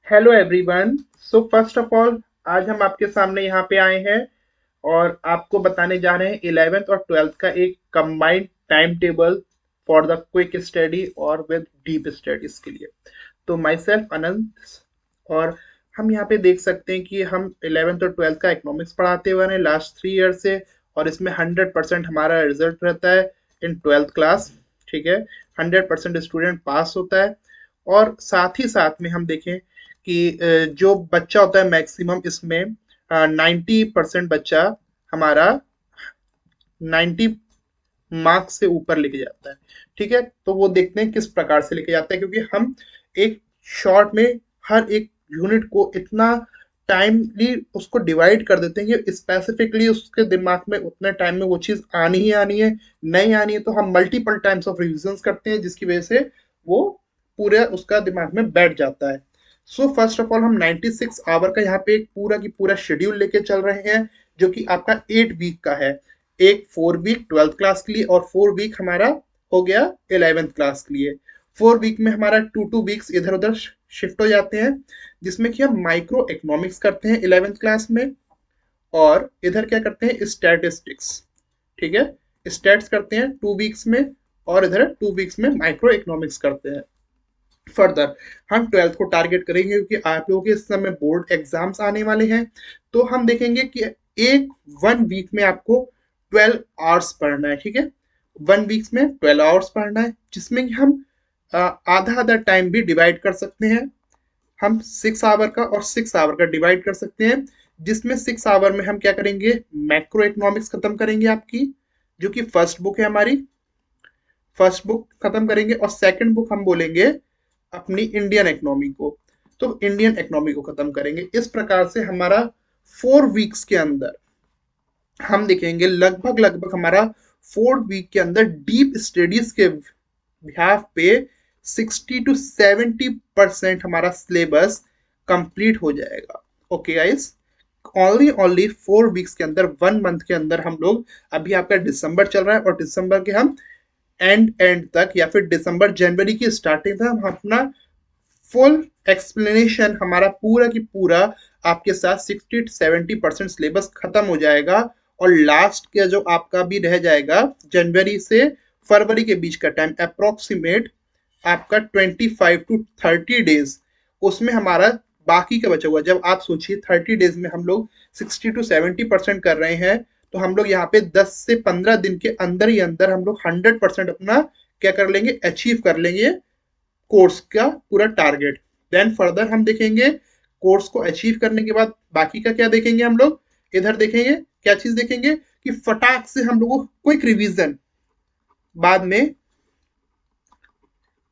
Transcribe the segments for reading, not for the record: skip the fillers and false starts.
Hello everyone. So first of all आज हम आपके सामने यहाँ पे आए हैं और आपको बताने जा रहे हैं 11th और 12th का एक combined time table for the quick study और विद डीप स्टडीज के लिए। तो माई सेल्फ अनंत, और हम यहाँ पे देख सकते हैं कि हम 11th और 12th का इकोनॉमिक्स पढ़ाते हुए हैं लास्ट 3 ईयर से, और इसमें 100% हमारा रिजल्ट रहता है इन 12th क्लास। ठीक है, 100% स्टूडेंट पास होता है। और साथ ही साथ में हम देखें कि जो बच्चा होता है मैक्सिमम इसमें 90% बच्चा हमारा 90 मार्क्स से ऊपर लेके जाता है। ठीक है, तो वो देखते हैं किस प्रकार से लेके जाता है, क्योंकि हम एक शॉर्ट में हर एक यूनिट को इतना टाइमली उसको डिवाइड कर देते हैं कि स्पेसिफिकली उसके दिमाग में उतने टाइम में वो चीज आनी ही आनी है। नहीं आनी है तो हम मल्टीपल टाइम्स ऑफ रिविजन करते हैं, जिसकी वजह से वो पूरा उसका दिमाग में बैठ जाता है। सो फर्स्ट ऑफ ऑल हम 96 आवर का यहाँ पे एक पूरा की पूरा शेड्यूल लेके चल रहे हैं, जो कि आपका 8 वीक का है। एक 4 वीक 12th क्लास के लिए और 4 वीक हमारा हो गया 11th क्लास के लिए। 4 वीक में हमारा 2 वीक्स इधर उधर शिफ्ट हो जाते हैं, जिसमें कि हम माइक्रो इकोनॉमिक्स करते हैं 11th क्लास में, और इधर क्या करते हैं स्टैटिस्टिक्स। ठीक है, स्टैट्स करते हैं 2 वीक्स में, और इधर 2 वीक्स में माइक्रो इकोनॉमिक्स करते हैं। फर्दर हम 12th को टारगेट करेंगे, क्योंकि आप लोगों के इस समय बोर्ड एग्जाम्स आने वाले हैं। तो हम देखेंगे कि एक 1 वीक में आपको 12 आवर्स पढ़ना है। ठीक है, 1 वीक में 12 आवर्स पढ़ना है, जिसमें कि हम आधा आधा टाइम भी डिवाइड कर सकते हैं। हम 6 आवर का और 6 आवर का डिवाइड कर सकते हैं, जिसमें 6 आवर में हम क्या करेंगे, मैक्रो इकोनॉमिक्स खत्म करेंगे आपकी, जो कि फर्स्ट बुक है हमारी। फर्स्ट बुक खत्म करेंगे और सेकंड बुक हम बोलेंगे अपनी इंडियन इकोनॉमी को। तो इंडियन इकोनॉमी को खत्म करेंगे। इस प्रकार से हमारा 4 वीक्स के अंदर हम देखेंगे लगभग लगभग हमारा 4 वीक के अंदर डीप स्टडीज के बिहाफ पे 60 to 70% हमारा सिलेबस कंप्लीट हो जाएगा। ओके गाइस, ओनली 4 वीक्स के अंदर, 1 मंथ के अंदर हम लोग, अभी आपका दिसंबर चल रहा है और दिसंबर के हम एंड तक या फिर दिसंबर जनवरी की स्टार्टिंग तक हम अपना फुल एक्सप्लेनेशन हमारा पूरा की पूरा आपके साथ 60 to 70% सिलेबस खत्म हो जाएगा। और लास्ट का जो आपका भी रह जाएगा जनवरी से फरवरी के बीच का टाइम, अप्रोक्सीमेट आपका 25 to 30 डेज, उसमें हमारा बाकी का बचा हुआ। जब आप सोचिए 30 डेज में हम लोग 60 to 70% कर रहे हैं, तो हम लोग यहाँ पे 10 से 15 दिन के अंदर ही अंदर हम लोग 100% अपना क्या कर लेंगे, अचीव कर लेंगे कोर्स का पूरा टारगेट। देन फर्दर हम देखेंगे कोर्स को अचीव करने के बाद बाकी का क्या देखेंगे हम लोग, इधर देखेंगे क्या चीज देखेंगे कि फटाक से हम लोगों को क्विक रिवीजन, बाद में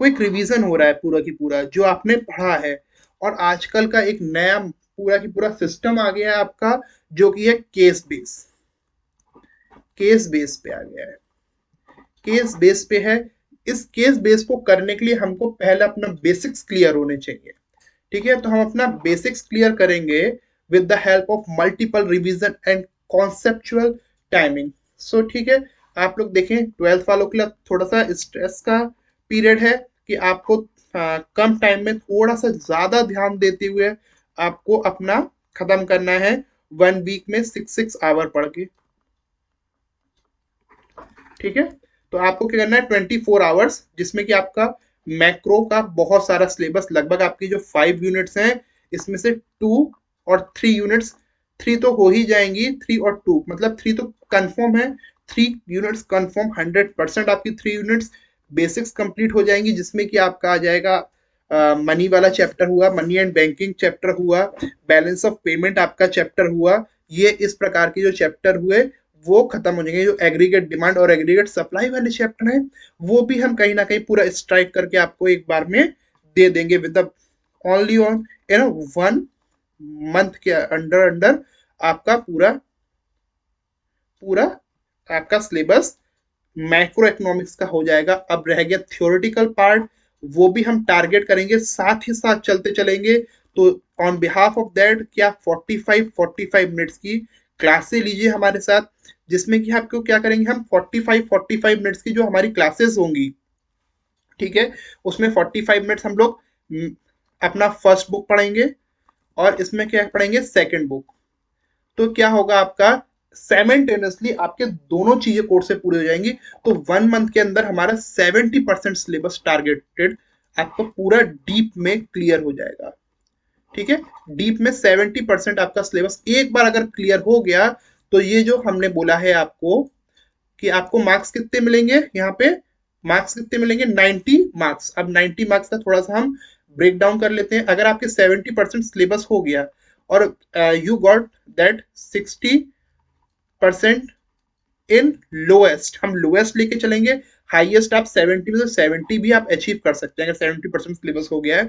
क्विक रिवीजन हो रहा है पूरा की पूरा जो आपने पढ़ा है। और आजकल का एक नया पूरा की पूरा सिस्टम आ गया है आपका, जो कि है केस बेस पे आ गया है। केस बेस पे है। इस केस बेस को करने के लिए हमको पहले अपना बेसिक्स क्लियर होने चाहिए। ठीक है, तो हम अपना बेसिक्स क्लियर करेंगे with the help of multiple revision and conceptual timing. So ठीक है, आप लोग देखें 12th वालों के लिए थोड़ा सा स्ट्रेस का पीरियड है कि आपको कम टाइम में थोड़ा सा ज्यादा ध्यान देते हुए आपको अपना खत्म करना है 1 वीक में 6 6 आवर पढ़ के। ठीक है, तो आपको क्या करना है 24 आवर्स, जिसमें कि आपका मैक्रो का बहुत सारा सिलेबस, लगभग आपकी जो 5 यूनिट्स हैं इसमें से 2 और 3 यूनिट्स, 3 तो हो ही जाएंगी, 3 और 2 मतलब 3 तो कंफर्म है। 3 यूनिट्स कंफर्म, 100% आपकी 3 यूनिट्स बेसिक्स कंप्लीट हो जाएंगी, जिसमें कि आपका आ जाएगा मनी वाला चैप्टर हुआ, मनी एंड बैंकिंग चैप्टर हुआ, बैलेंस ऑफ पेमेंट आपका चैप्टर हुआ। ये इस प्रकार के जो चैप्टर हुए वो खत्म हो जाएंगे। जो एग्रीगेट डिमांड और एग्रीगेट सप्लाई वाले चैप्टर हैं, वो भी हम कहीं ना कहीं पूरा स्ट्राइक करके आपको एक बार में दे देंगे with the only on 1 month के अंडर अंडर आपका पूरा पूरा आपका सिलेबस मैक्रो इकोनॉमिक्स का हो जाएगा। अब रह गया थ्योरेटिकल पार्ट, वो भी हम टारगेट करेंगे, साथ ही साथ चलते चलेंगे। तो ऑन बिहाफ ऑफ दैट क्या 45 मिनट्स की क्लासेस लीजिए हमारे साथ, जिसमें कि आपको क्या करेंगे, हम 45 मिनट्स की जो हमारी क्लासेस होंगी, ठीक है, उसमें 45 मिनट्स हम लोग अपना फर्स्ट बुक पढ़ेंगे और इसमें क्या पढ़ेंगे, सेकंड बुक। तो क्या होगा आपका, साइमल्टेनियसली आपके दोनों चीजें कोर्स से पूरी हो जाएंगी। तो 1 मंथ के अंदर हमारा 70% सिलेबस टारगेटेड आपका पूरा डीप में क्लियर हो जाएगा। ठीक है, डीप में 70% आपका सिलेबस एक बार अगर क्लियर हो गया, तो ये जो हमने बोला है आपको कि आपको मार्क्स कितने मिलेंगे, यहाँ पे मार्क्स कितने मिलेंगे, 90 मार्क्स। अब 90 मार्क्स का थोड़ा सा हम ब्रेक डाउन कर लेते हैं। अगर आपके 70% सिलेबस हो गया और you got that 60% in lowest, हम लोएस्ट लेके चलेंगे, हाईएस्ट आप 70 में, तो 70 भी आप अचीव कर सकते हैं अगर 70% सिलेबस हो गया है।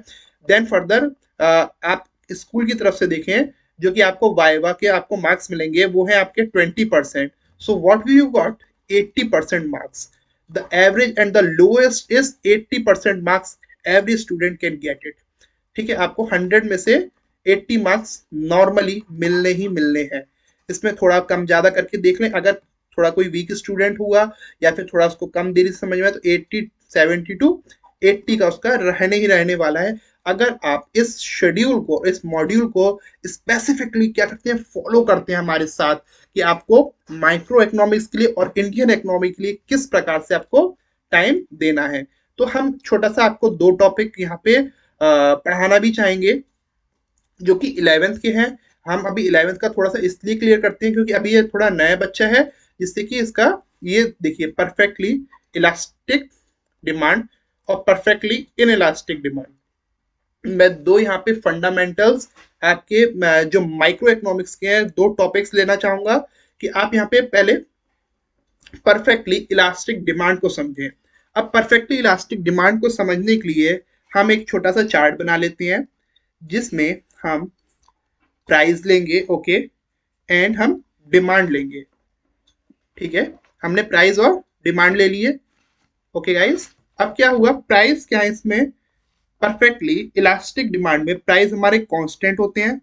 देन फर्दर आप स्कूल की तरफ से देखें, जो कि आपको वाइवा के आपको मार्क्स मिलेंगे वो है आपके 20%। So what we you got, 80% marks. The average and the lowest is 80% marks every student can get it. ठीक है, आपको 100 में से 80 मार्क्स नॉर्मली मिलने ही मिलने हैं। इसमें थोड़ा कम ज्यादा करके देख लें, अगर थोड़ा कोई वीक स्टूडेंट हुआ या फिर थोड़ा उसको कम देरी से समझ में आया, तो 70 टू 80 का उसका रहने ही रहने वाला है। अगर आप इस शेड्यूल को, इस मॉड्यूल को स्पेसिफिकली क्या करते हैं, फॉलो करते हैं हमारे साथ, कि आपको माइक्रो इकोनॉमिक्स के लिए और इंडियन इकोनॉमी के लिए किस प्रकार से आपको टाइम देना है। तो हम छोटा सा आपको 2 टॉपिक यहाँ पे पढ़ाना भी चाहेंगे जो कि 11th के हैं। हम अभी 11th का थोड़ा सा इसलिए क्लियर करते हैं क्योंकि अभी ये थोड़ा नया बच्चा है, जिससे कि इसका ये देखिए परफेक्टली इलास्टिक डिमांड और परफेक्टली इन इलास्टिक डिमांड, मैं 2 यहाँ पे फंडामेंटल्स आपके जो माइक्रो इकोनॉमिक्स के हैं 2 टॉपिक्स लेना चाहूंगा, कि आप यहाँ पे पहले परफेक्टली इलास्टिक डिमांड को समझें। अब परफेक्टली इलास्टिक डिमांड को समझने के लिए हम एक छोटा सा चार्ट बना लेते हैं, जिसमें हम प्राइस लेंगे, ओके, एंड हम डिमांड लेंगे। ठीक है, हमने प्राइस और डिमांड ले लिए। ओके गाइस, अब क्या हुआ, प्राइस क्या है इसमें, परफेक्टली इलास्टिक डिमांड में प्राइस हमारे कांस्टेंट होते हैं।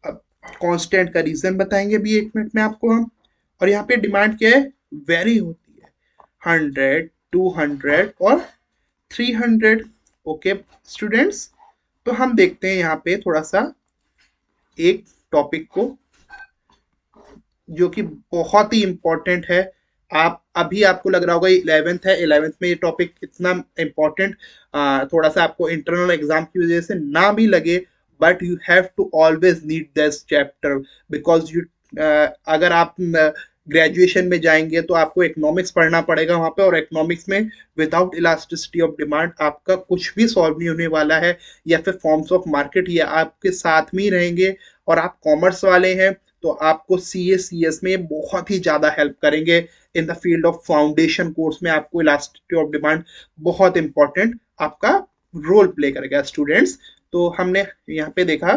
अब कांस्टेंट का रीजन बताएंगे भी 1 मिनट में आपको हम। और यहाँ पे डिमांड क्या है, वेरी होती है, 100, 200 और 300। ओके स्टूडेंट्स, तो हम देखते हैं यहाँ पे थोड़ा सा एक टॉपिक को जो कि बहुत ही इंपॉर्टेंट है। आप अभी आपको लग रहा होगा ये 11th है, 11th में ये टॉपिक इतना इंपॉर्टेंट थोड़ा सा आपको इंटरनल एग्जाम की वजह से ना भी लगे, but you have to always need this chapter, because you अगर आप ग्रेजुएशन में जाएंगे तो आपको इकोनॉमिक्स पढ़ना पड़ेगा वहां पे, और इकोनॉमिक्स में विदाउट इलास्टिसिटी ऑफ डिमांड आपका कुछ भी सॉल्व नहीं होने वाला है। या फिर फॉर्म्स ऑफ मार्केट ये आपके साथ में ही रहेंगे, और आप कॉमर्स वाले हैं तो आपको सी ए सी एस में बहुत ही ज़्यादा हेल्प करेंगे। In the field of foundation course में आपको इलास्टिसिटी ऑफ डिमांड बहुत इंपॉर्टेंट आपका रोल प्ले करेगा स्टूडेंट्स। तो हमने यहाँ पे देखा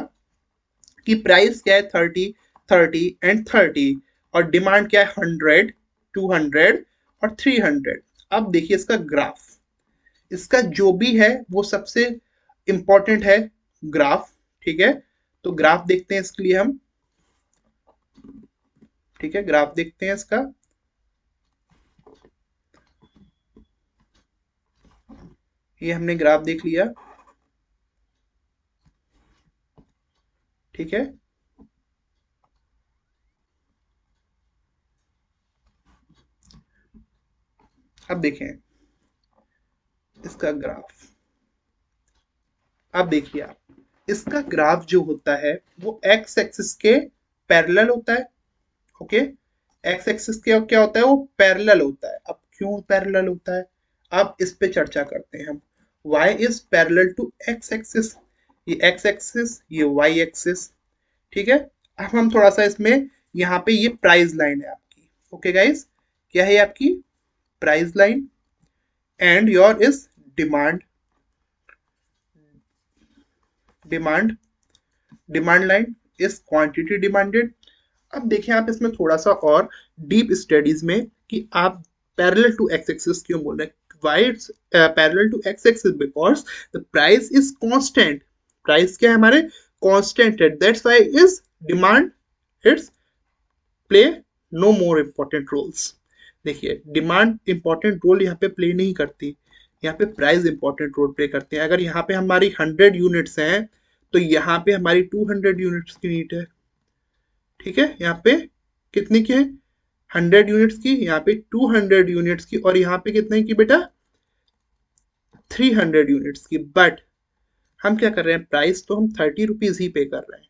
कि प्राइस क्या है, 30, 30 एंड 30, और डिमांड क्या है, 100, 200 और 300। अब देखिए इसका ग्राफ, इसका जो भी है वो सबसे इंपॉर्टेंट है ग्राफ। ठीक है, तो ग्राफ देखते हैं इसके लिए हम। ठीक है, ग्राफ देखते हैं इसका। ये हमने ग्राफ देख लिया। ठीक है, अब देखें इसका ग्राफ। अब देखिए आप, इसका ग्राफ जो होता है वो एक्स एक्सिस के पैरेलल होता है। ओके, एक्स एक्सिस के क्या होता है, वो पैरेलल होता है। अब क्यों पैरेलल होता है, अब इस पे चर्चा करते हैं हम। y is parallel to x axis, ये एक्स एक्सिस, ये वाई एक्सिस। ठीक है, अब हम थोड़ा सा इसमें, यहाँ पे ये प्राइस लाइन है आपकी। ओके गाइस, क्या है आपकी price line, and your is demand, demand, demand line is quantity demanded. अब देखिए आप इसमें थोड़ा सा और डीप स्टडीज में कि आप पैरेलल टू एक्स एक्सिस क्यों बोल रहे हैं। why it's parallel to x axis, because the price is constant, price क्या है हमारे constant है, that's why is demand it's play no more important roles। देखिए डिमांड इंपॉर्टेंट रोल यहाँ पे प्ले नहीं करती, यहाँ पे प्राइस इंपॉर्टेंट रोल प्ले करते हैं। अगर यहाँ पे हमारी 100 यूनिट्स हैं तो यहाँ पे हमारी 200 यूनिट्स की नीड है। ठीक है, यहाँ पे कितने की है? 100 यूनिट्स की, यहाँ पे 200 यूनिट्स की, और यहाँ पे कितने की बेटा? 300 यूनिट्स की। बट हम क्या कर रहे हैं, प्राइस तो हम 30 रुपीज ही पे कर रहे हैं।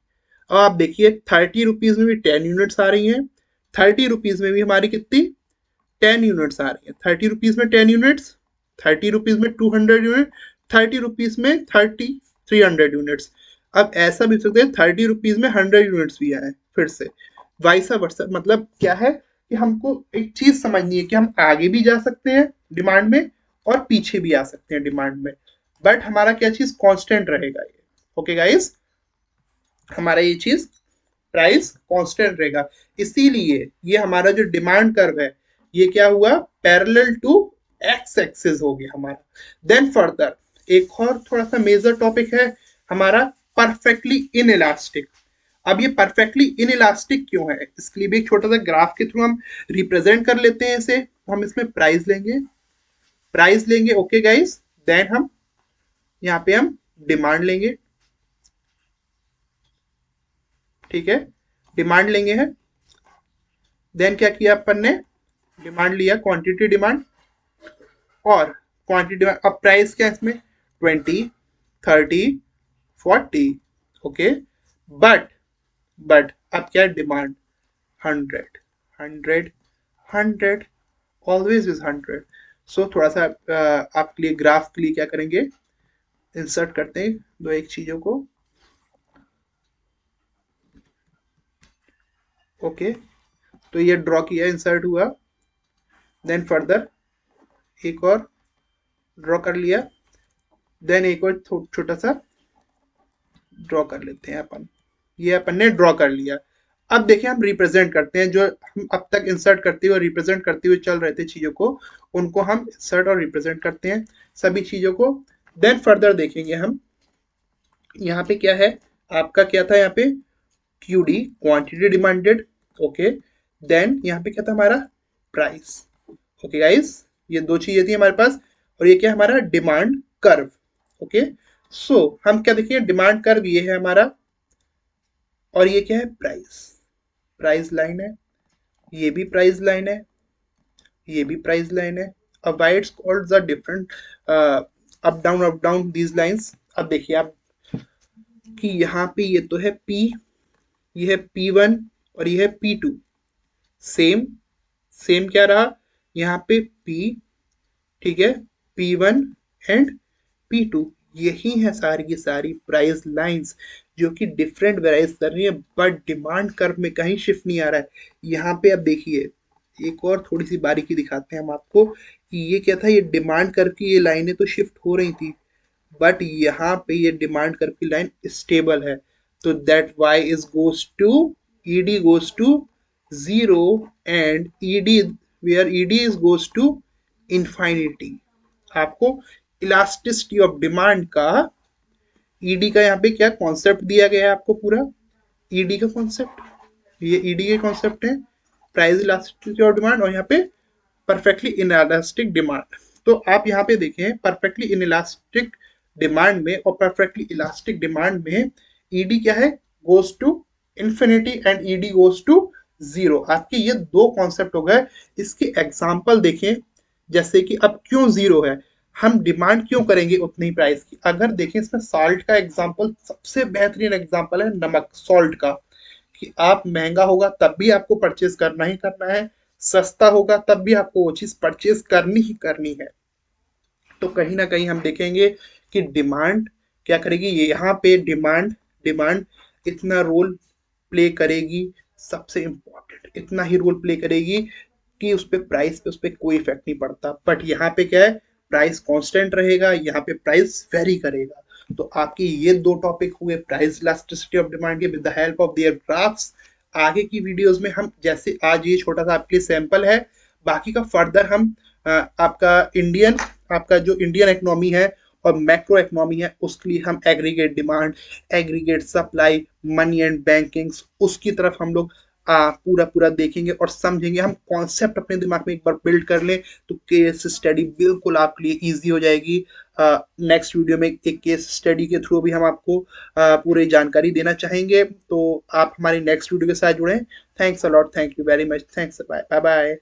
अब आप देखिए 30 रुपीज में भी 10 यूनिट्स आ रही हैं, 30 रुपीज में भी हमारी कितनी 10 यूनिट्स आ रही है। 30 रुपीज में 10 यूनिट्स, 30 रुपीज में 200 यूनिट, 30 रुपीज में 300 यूनिट्स। अब ऐसा भी सकते हैं 30 रुपीज में 100 यूनिट्स भी आए फिर से, वाइसा वर्सा। मतलब क्या है कि हमको एक चीज समझनी है कि हम आगे भी जा सकते हैं डिमांड में और पीछे भी आ सकते हैं डिमांड में, बट हमारा क्या चीज कांस्टेंट रहेगा ये। ओके गाइस, हमारा ये चीज प्राइस कांस्टेंट रहेगा। इसीलिए ये हमारा जो डिमांड कर्व है ये क्या हुआ, पैरेलल टू एक्स एक्सिस हो गया हमारा। देन फर्दर एक और थोड़ा सा मेजर टॉपिक है हमारा, परफेक्टली इनइलास्टिक। अब ये परफेक्टली इनइलास्टिक क्यों है, इसके लिए भी एक छोटा सा ग्राफ के थ्रू हम रिप्रेजेंट कर लेते हैं इसे। हम इसमें प्राइस लेंगे, प्राइस लेंगे, ओके गाइस। देन हम यहाँ पे हम डिमांड लेंगे, ठीक है, डिमांड लेंगे है। देन क्या किया अपन ने, डिमांड लिया, क्वांटिटी डिमांड और क्वांटिटी डिमांड। अब प्राइस क्या है इसमें, 20, 30, 40, ओके। बट अब क्या है, डिमांड 100, 100, 100, ऑलवेज इज 100। सो थोड़ा सा आपके लिए ग्राफ के लिए क्या करेंगे, इंसर्ट करते हैं दो एक चीजों को, ओके। तो ये ड्रॉ किया, इंसर्ट हुआ। देन फर्दर एक और ड्रॉ कर लिया। देन एक और छोटा सा ड्रॉ कर लेते हैं अपन, ये अपन ने ड्रॉ कर लिया। अब देखिए हम रिप्रेजेंट करते हैं, जो हम अब तक इंसर्ट करते हुए रिप्रेजेंट करते हुए चल रहे थे चीजों को, उनको हम इंसर्ट और रिप्रेजेंट करते हैं सभी चीजों को। देन फर्दर देखेंगे हम, यहाँ पे क्या है आपका, क्या था यहाँ पे QD, quantity demanded, okay. Then यहाँ पे क्या था हमारा, प्राइस, ओके गाइस। ये दो चीजें थी हमारे पास, और ये क्या हमारा डिमांड कर्व, ओके। सो हम क्या देखिए, डिमांड कर्व ये है हमारा, और ये क्या है, प्राइस, प्राइस लाइन है, ये भी प्राइस लाइन है, ये भी प्राइस लाइन है। अब why it's called the different up down these lines. अब देखिए आप कि यहाँ पे ये तो है P, ये है P1 और ये है P2। सेम सेम क्या रहा यहाँ पे P, ठीक है, P1 एंड P2। यही है सारी की सारी प्राइस लाइंस जो कि डिफरेंट वेराइज कर रही है, बट डिमांड कर्व में कहीं शिफ्ट नहीं आ रहा है। यहाँ पे अब देखिए एक और थोड़ी सी बारीकी दिखाते हैं हम आपको कि ये क्या था, ये डिमांड कर्व की ये लाइनें तो शिफ्ट हो रही थी, बट यहाँ पे ये डिमांड कर्व की लाइन स्टेबल है। तो that y is goes to ed goes to 0 and ed where ed is goes to infinity. आपको इलास्टिसिटी ऑफ डिमांड का, ईडी का यहाँ पे क्या कॉन्सेप्ट दिया गया है आपको पूरा, ईडी का कॉन्सेप्ट, ये ईडी के कॉन्सेप्ट है, प्राइस इलास्टिसिटी ऑफ डिमांड, और यहाँ पे परफेक्टली इनइलास्टिक डिमांड। तो आप यहाँ पे देखें परफेक्टली इनइलास्टिक डिमांड में और परफेक्टली इलास्टिक डिमांड में ईडी क्या है, goes to infinity and ED goes to 0। आपके ये दो कॉन्सेप्ट हो गए। इसके एग्जाम्पल देखें, जैसे कि अब क्यों 0 है, हम डिमांड क्यों करेंगे उतनी प्राइस की। अगर देखें इसमें सॉल्ट का एग्जाम्पल सबसे बेहतरीन एग्जाम्पल है, नमक, सॉल्ट का, कि आप महंगा होगा तब भी आपको परचेज करना ही करना है, सस्ता होगा तब भी आपको वो चीज परचेज करनी ही करनी है। तो कहीं ना कहीं हम देखेंगे कि डिमांड क्या करेगी, ये यहाँ पे डिमांड डिमांड इतना रोल प्ले करेगी, सबसे इंपॉर्टेंट इतना ही रोल प्ले करेगी कि उस पर प्राइस पे उस पर कोई इफेक्ट नहीं पड़ता। बट यहाँ पे क्या है, प्राइस कांस्टेंट रहेगा, यहाँ पे प्राइस वेरी करेगा। तो आपकी ये दो टॉपिक हुए प्राइस इलास्टिसिटी ऑफ डिमांड के with the help of their graphs. आगे की वीडियोस में हम, जैसे आज ये छोटा सा आपके लिए सैंपल है, बाकी का फर्दर हम आपका जो इंडियन इकोनॉमी है और मैक्रो इकोनॉमी है उसके लिए हम aggregate demand, aggregate supply, money and bankings, उसकी तरफ हम लोग पूरा पूरा देखेंगे और समझेंगे, हम कॉन्सेप्ट अपने दिमाग में एक बार बिल्ड कर लें तो केस स्टडी बिल्कुल आपके लिए ईजी हो जाएगी। नेक्स्ट वीडियो में एक केस स्टडी के थ्रू भी हम आपको पूरी जानकारी देना चाहेंगे, तो आप हमारी नेक्स्ट वीडियो के साथ जुड़ें। Thanks a lot, thank you very much, thanks, bye bye bye.